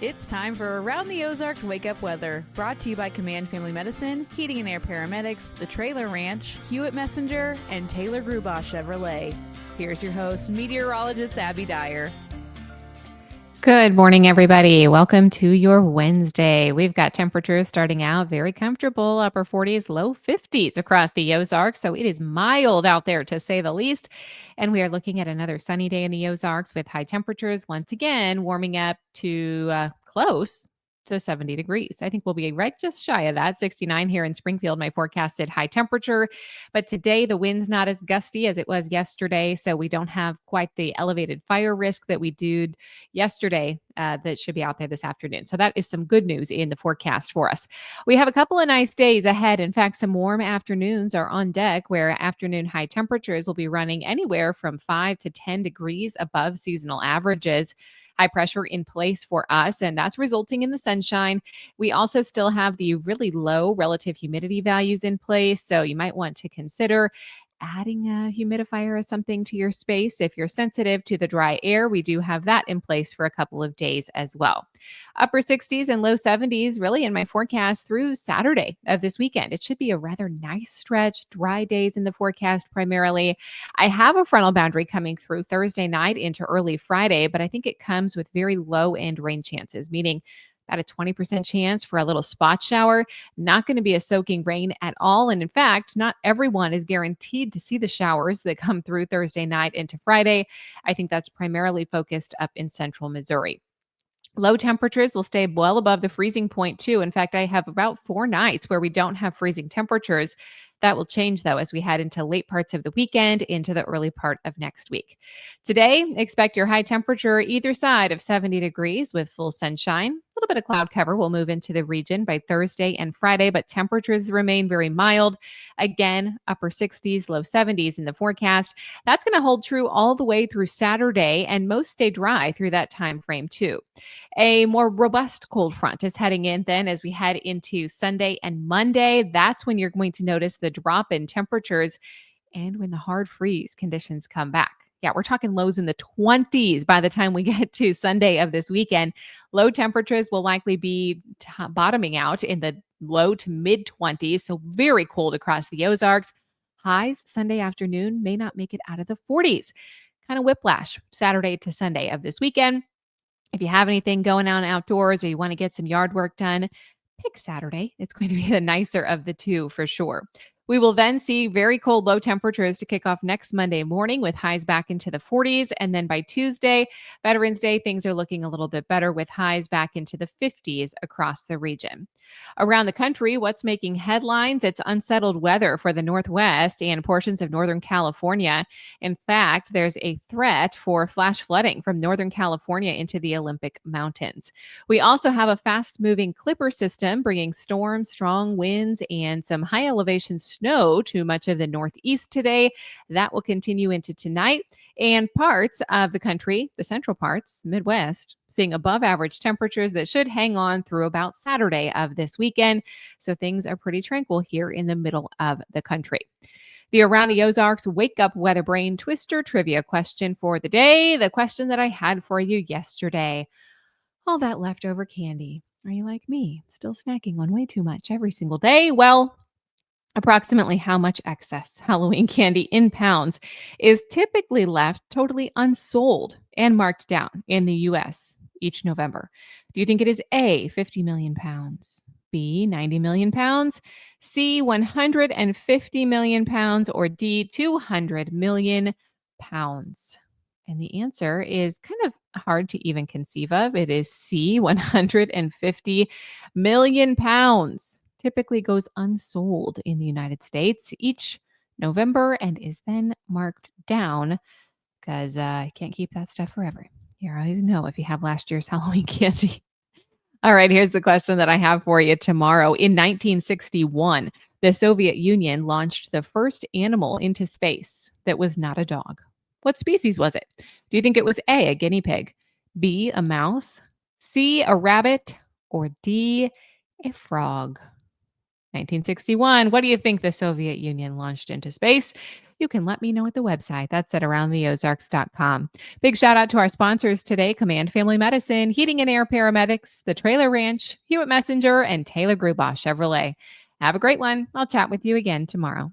It's time for Around the Ozarks Wake Up Weather, brought to you by Command Family Medicine, Heating and Air Paramedics, The Trailer Ranch, Hewitt Messenger, and Taylor Grubaugh Chevrolet. Here's your host, meteorologist Abby Dyer. Good morning, everybody. Welcome to your Wednesday. We've got temperatures starting out very comfortable, upper 40s, low 50s across the Ozarks. So it is mild out there to say the least. And we are looking at another sunny day in the Ozarks with high temperatures once again warming up to close to 70 degrees. I think we'll be right just shy of that. 69 here in Springfield, my forecasted high temperature. But today the wind's not as gusty as it was yesterday. So we don't have quite the elevated fire risk that we did yesterday that should be out there this afternoon. So that is some good news in the forecast for us. We have a couple of nice days ahead. In fact, some warm afternoons are on deck where afternoon high temperatures will be running anywhere from 5 to 10 degrees above seasonal averages. High pressure in place for us, and that's resulting in the sunshine. We also still have the really low relative humidity values in place, so you might want to consider adding a humidifier or something to your space. If you're sensitive to the dry air, we do have that in place for a couple of days as well. Upper 60s and low 70s really in my forecast through Saturday of this weekend. It should be a rather nice stretch, dry days in the forecast primarily. I have a frontal boundary coming through Thursday night into early Friday, but I think it comes with very low end rain chances, meaning about a 20% chance for a little spot shower. Not going to be a soaking rain at all. And in fact, not everyone is guaranteed to see the showers that come through Thursday night into Friday. I think that's primarily focused up in central Missouri. Low temperatures will stay well above the freezing point, too. In fact, I have about 4 nights where we don't have freezing temperatures. That will change, though, as we head into late parts of the weekend into the early part of next week. Today, expect your high temperature either side of 70 degrees with full sunshine. A little bit of cloud cover will move into the region by Thursday and Friday, but temperatures remain very mild. Again, upper 60s, low 70s in the forecast. That's going to hold true all the way through Saturday, and most stay dry through that time frame, too. A more robust cold front is heading in then as we head into Sunday and Monday. That's when you're going to notice the drop in temperatures and when the hard freeze conditions come back. Yeah, we're talking lows in the 20s by the time we get to Sunday of this weekend. Low temperatures will likely be bottoming out in the low to mid 20s, so very cold across the Ozarks. Highs Sunday afternoon may not make it out of the 40s. Kind of whiplash Saturday to Sunday of this weekend. If you have anything going on outdoors or you want to get some yard work done, pick Saturday. It's going to be the nicer of the two for sure. We will then see very cold low temperatures to kick off next Monday morning with highs back into the 40s. And then by Tuesday, Veterans Day, things are looking a little bit better with highs back into the 50s across the region. Around the country, what's making headlines? It's unsettled weather for the Northwest and portions of Northern California. In fact, there's a threat for flash flooding from Northern California into the Olympic Mountains. We also have a fast moving Clipper system bringing storms, strong winds, and some high elevation snow to much of the Northeast today. That will continue into tonight. And parts of the country, the central parts, Midwest, seeing above average temperatures that should hang on through about Saturday of this weekend. So things are pretty tranquil here in the middle of the country. The Around the Ozarks Wake Up Weather Brain Twister trivia question for the day. The question that I had for you yesterday. All that leftover candy. Are you like me, still snacking on way too much every single day? Well, approximately how much excess Halloween candy in pounds is typically left totally unsold and marked down in the US each November? Do you think it is A, 50 million pounds, B, 90 million pounds, C, 150 million pounds, or D, 200 million pounds? And the answer is kind of hard to even conceive of. It is C, 150 million pounds. Typically goes unsold in the United States each November and is then marked down because you can't keep that stuff forever. You always know if you have last year's Halloween candy. All right, here's the question that I have for you tomorrow. In 1961, the Soviet Union launched the first animal into space that was not a dog. What species was it? Do you think it was A, a guinea pig, B, a mouse, C, a rabbit, or D, a frog? 1961. What do you think the Soviet Union launched into space? you can let me know at the website. That's at aroundtheozarks.com. Big shout out to our sponsors today, Command Family Medicine, Heating and Air Paramedics, the Trailer Ranch, Hewitt Messenger, and Taylor Grubaugh Chevrolet. Have a great one. I'll chat with you again tomorrow.